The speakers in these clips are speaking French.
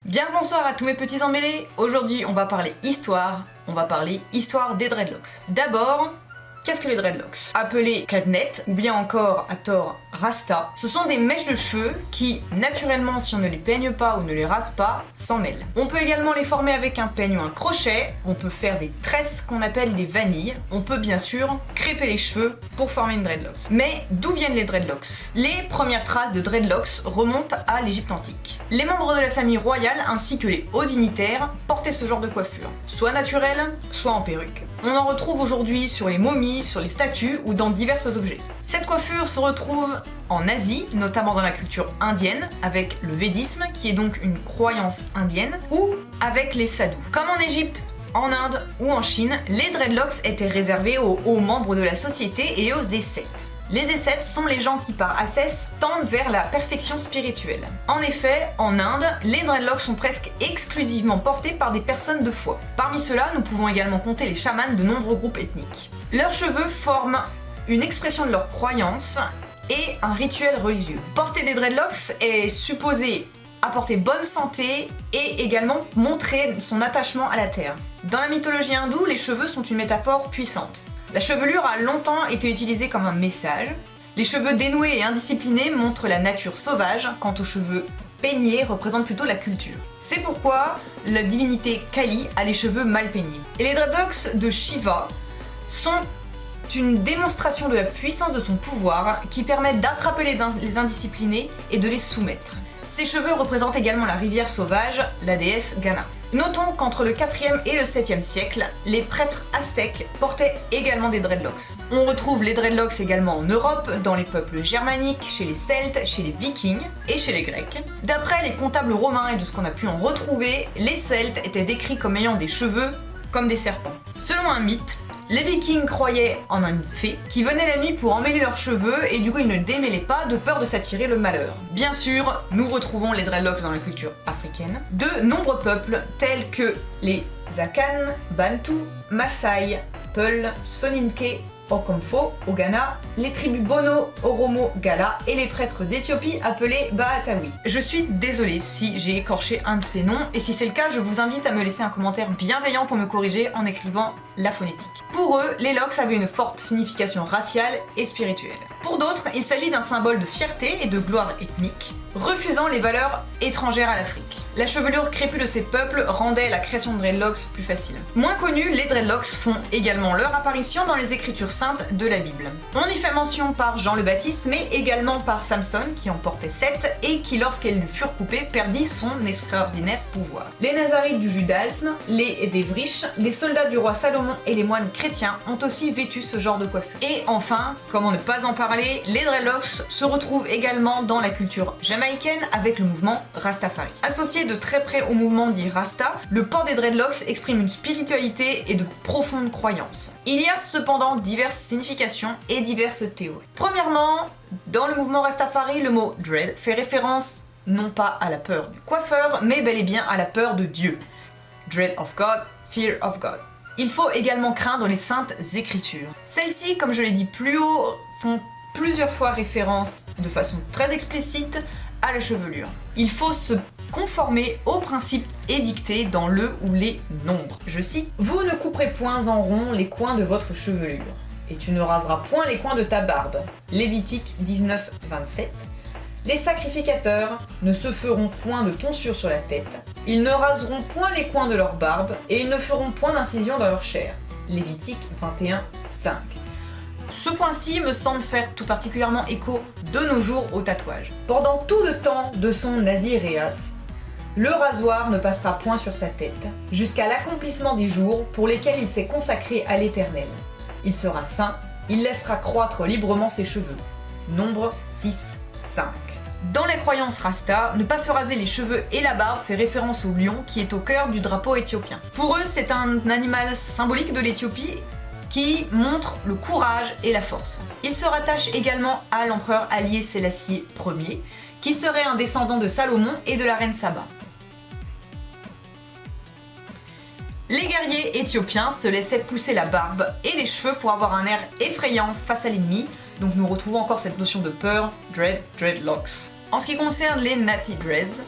Bien bonsoir à tous mes petits emmêlés. Aujourd'hui on va parler histoire, histoire des dreadlocks. D'abord, qu'est-ce que les dreadlocks? Appelés cadnet ou bien encore à tort rasta, ce sont des mèches de cheveux qui, naturellement, si on ne les peigne pas ou ne les rase pas, s'en mêlent. On peut également les former avec un peigne ou un crochet, on peut faire des tresses qu'on appelle des vanilles, on peut bien sûr crêper les cheveux pour former une dreadlock. Mais d'où viennent les dreadlocks? Les premières traces de dreadlocks remontent à l'Égypte antique. Les membres de la famille royale ainsi que les hauts dignitaires portaient ce genre de coiffure, soit naturelle, soit en perruque. On en retrouve aujourd'hui sur les momies, sur les statues ou dans divers objets. Cette coiffure se retrouve en Asie, notamment dans la culture indienne, avec le védisme, qui est donc une croyance indienne, ou avec les sadhus. Comme en Égypte, en Inde ou en Chine, les dreadlocks étaient réservés aux hauts membres de la société et aux ascètes. Les ascètes sont les gens qui par ascèse tendent vers la perfection spirituelle. En effet, en Inde, les dreadlocks sont presque exclusivement portés par des personnes de foi. Parmi ceux-là, nous pouvons également compter les chamans de nombreux groupes ethniques. Leurs cheveux forment une expression de leur croyance et un rituel religieux. Porter des dreadlocks est supposé apporter bonne santé et également montrer son attachement à la terre. Dans la mythologie hindoue, les cheveux sont une métaphore puissante. La chevelure a longtemps été utilisée comme un message. Les cheveux dénoués et indisciplinés montrent la nature sauvage, quant aux cheveux peignés représentent plutôt la culture. C'est pourquoi la divinité Kali a les cheveux mal peignés. Et les dreadlocks de Shiva sont une démonstration de la puissance de son pouvoir qui permet d'attraper les indisciplinés et de les soumettre. Ces cheveux représentent également la rivière sauvage, la déesse Gana. Notons qu'entre le 4e et le 7e siècle, les prêtres aztèques portaient également des dreadlocks. On retrouve les dreadlocks également en Europe, dans les peuples germaniques, chez les Celtes, chez les Vikings et chez les Grecs. D'après les comptables romains et de ce qu'on a pu en retrouver, les Celtes étaient décrits comme ayant des cheveux comme des serpents. Selon un mythe, les Vikings croyaient en une fée qui venait la nuit pour emmêler leurs cheveux et du coup ils ne démêlaient pas de peur de s'attirer le malheur. Bien sûr, nous retrouvons les dreadlocks dans la culture africaine de nombreux peuples tels que les Akan, Bantu, Maasai, Peul, Soninké, Okomfo au Ghana, les tribus Bono, Oromo, Gala et les prêtres d'Éthiopie appelés Bahatawi. Je suis désolée si j'ai écorché un de ces noms et si c'est le cas, je vous invite à me laisser un commentaire bienveillant pour me corriger en écrivant la phonétique. Pour eux, les locks avaient une forte signification raciale et spirituelle. Pour d'autres, il s'agit d'un symbole de fierté et de gloire ethnique, refusant les valeurs étrangères à l'Afrique. La chevelure crépue de ces peuples rendait la création de dreadlocks plus facile. Moins connus, les dreadlocks font également leur apparition dans les écritures saintes de la Bible. On y fait mention par Jean le Baptiste, mais également par Samson, qui en portait 7, et qui, lorsqu'elles lui furent coupées, perdit son extraordinaire pouvoir. Les Nazarites du judaïsme, les Dévriches, les soldats du roi Salomon et les moines chrétiens ont aussi vêtu ce genre de coiffure. Et enfin, comment ne pas en parler, les dreadlocks se retrouvent également dans la culture jamaïcaine avec le mouvement Rastafari. Associé de très près au mouvement dit Rasta, le port des dreadlocks exprime une spiritualité et de profondes croyances. Il y a cependant diverses significations et diverses théories. Premièrement, dans le mouvement Rastafari, le mot dread fait référence non pas à la peur du coiffeur, mais bel et bien à la peur de Dieu. Dread of God, fear of God. Il faut également craindre les saintes écritures. Celles-ci, comme je l'ai dit plus haut, font plusieurs fois référence de façon très explicite à la chevelure. Il faut se conformer aux principes édictés dans le ou les nombres. Je cite: « Vous ne couperez point en rond les coins de votre chevelure, et tu ne raseras point les coins de ta barbe. » Lévitique 19, 27. Les sacrificateurs ne se feront point de tonsure sur la tête, ils ne raseront point les coins de leur barbe, et ils ne feront point d'incision dans leur chair. Lévitique 21, 5. Ce point-ci me semble faire tout particulièrement écho de nos jours au tatouage. Pendant tout le temps de son naziréat, le rasoir ne passera point sur sa tête, jusqu'à l'accomplissement des jours pour lesquels il s'est consacré à l'Éternel. Il sera saint, il laissera croître librement ses cheveux. Nombre 6, 5. Dans la croyance Rasta, ne pas se raser les cheveux et la barbe fait référence au lion qui est au cœur du drapeau éthiopien. Pour eux, c'est un animal symbolique de l'Éthiopie qui montre le courage et la force. Il se rattache également à l'empereur Haïlé Sélassié Ier, qui serait un descendant de Salomon et de la reine Saba. Les guerriers éthiopiens se laissaient pousser la barbe et les cheveux pour avoir un air effrayant face à l'ennemi, donc nous retrouvons encore cette notion de peur, dreadlocks. En ce qui concerne les natty dreads,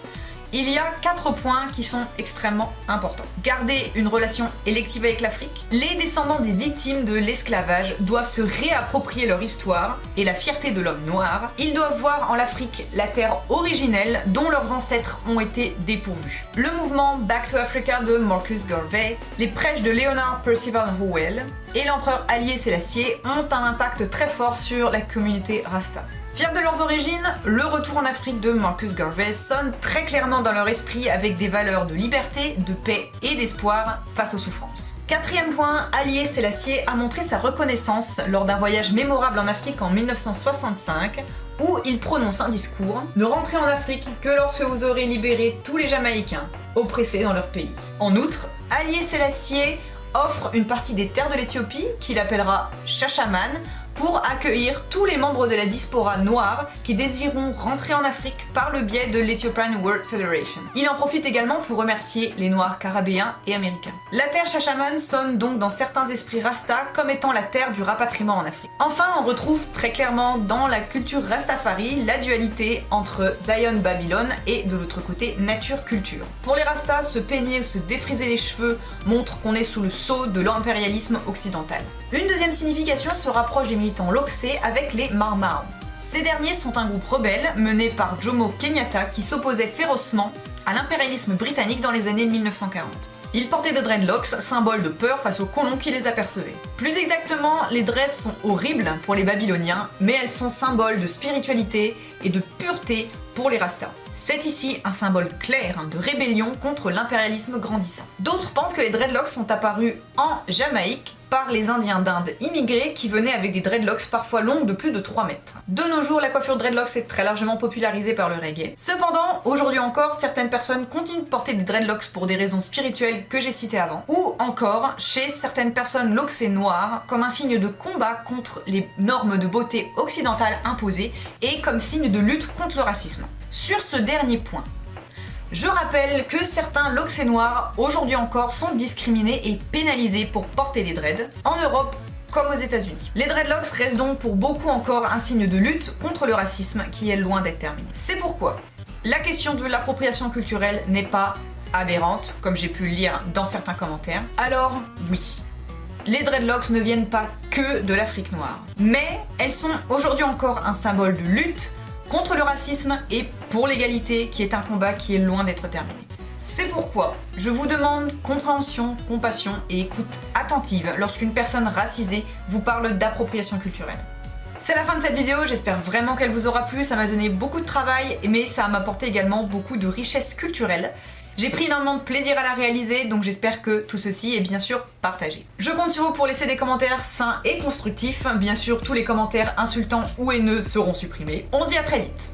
Il y a 4 points qui sont extrêmement importants. Garder une relation élective avec l'Afrique. Les descendants des victimes de l'esclavage doivent se réapproprier leur histoire et la fierté de l'homme noir. Ils doivent voir en l'Afrique la terre originelle dont leurs ancêtres ont été dépourvus. Le mouvement Back to Africa de Marcus Garvey, les prêches de Leonard Percival Howell et l'empereur Haïlé Sélassié ont un impact très fort sur la communauté Rasta. Fiers de leurs origines, le retour en Afrique de Marcus Garvey sonne très clairement dans leur esprit avec des valeurs de liberté, de paix et d'espoir face aux souffrances. 4e point, Haïlé Sélassié a montré sa reconnaissance lors d'un voyage mémorable en Afrique en 1965 où il prononce un discours « Ne rentrez en Afrique que lorsque vous aurez libéré tous les Jamaïcains oppressés dans leur pays ». En outre, Haïlé Sélassié offre une partie des terres de l'Éthiopie qu'il appellera Shashaman pour accueillir tous les membres de la diaspora noire qui désireront rentrer en Afrique par le biais de l'Ethiopian World Federation. Il en profite également pour remercier les Noirs caribéens et américains. La terre Shashaman sonne donc dans certains esprits Rasta comme étant la terre du rapatriement en Afrique. Enfin, on retrouve très clairement dans la culture Rastafari la dualité entre Zion Babylone et de l'autre côté nature culture. Pour les Rastas, se peigner ou se défriser les cheveux montre qu'on est sous le sceau de l'impérialisme occidental. Une deuxième signification se rapproche des militants loxés avec les Mau Mau. Ces derniers sont un groupe rebelle mené par Jomo Kenyatta qui s'opposait férocement à l'impérialisme britannique dans les années 1940. Ils portaient des dreadlocks, symbole de peur face aux colons qui les apercevaient. Plus exactement, les dreads sont horribles pour les Babyloniens, mais elles sont symboles de spiritualité et de pureté pour les Rastas. C'est ici un symbole clair de rébellion contre l'impérialisme grandissant. D'autres pensent que les dreadlocks sont apparus en Jamaïque par les Indiens d'Inde immigrés qui venaient avec des dreadlocks parfois longues de plus de 3 mètres. De nos jours, la coiffure dreadlocks est très largement popularisée par le reggae. Cependant, aujourd'hui encore, certaines personnes continuent de porter des dreadlocks pour des raisons spirituelles que j'ai citées avant, ou encore chez certaines personnes loxées noires comme un signe de combat contre les normes de beauté occidentales imposées et comme signe de lutte contre le racisme. Sur ce dernier point, je rappelle que certains loxés noirs, aujourd'hui encore, sont discriminés et pénalisés pour porter des dreads, en Europe comme aux États-Unis. Les dreadlocks restent donc pour beaucoup encore un signe de lutte contre le racisme qui est loin d'être terminé. C'est pourquoi la question de l'appropriation culturelle n'est pas aberrante, comme j'ai pu le lire dans certains commentaires. Alors oui, les dreadlocks ne viennent pas que de l'Afrique noire, mais elles sont aujourd'hui encore un symbole de lutte contre le racisme et pour l'égalité, qui est un combat qui est loin d'être terminé. C'est pourquoi je vous demande compréhension, compassion et écoute attentive lorsqu'une personne racisée vous parle d'appropriation culturelle. C'est la fin de cette vidéo, j'espère vraiment qu'elle vous aura plu, ça m'a donné beaucoup de travail, mais ça m'a apporté également beaucoup de richesse culturelle. J'ai pris énormément de plaisir à la réaliser, donc j'espère que tout ceci est bien sûr partagé. Je compte sur vous pour laisser des commentaires sains et constructifs. Bien sûr, tous les commentaires insultants ou haineux seront supprimés. On se dit à très vite.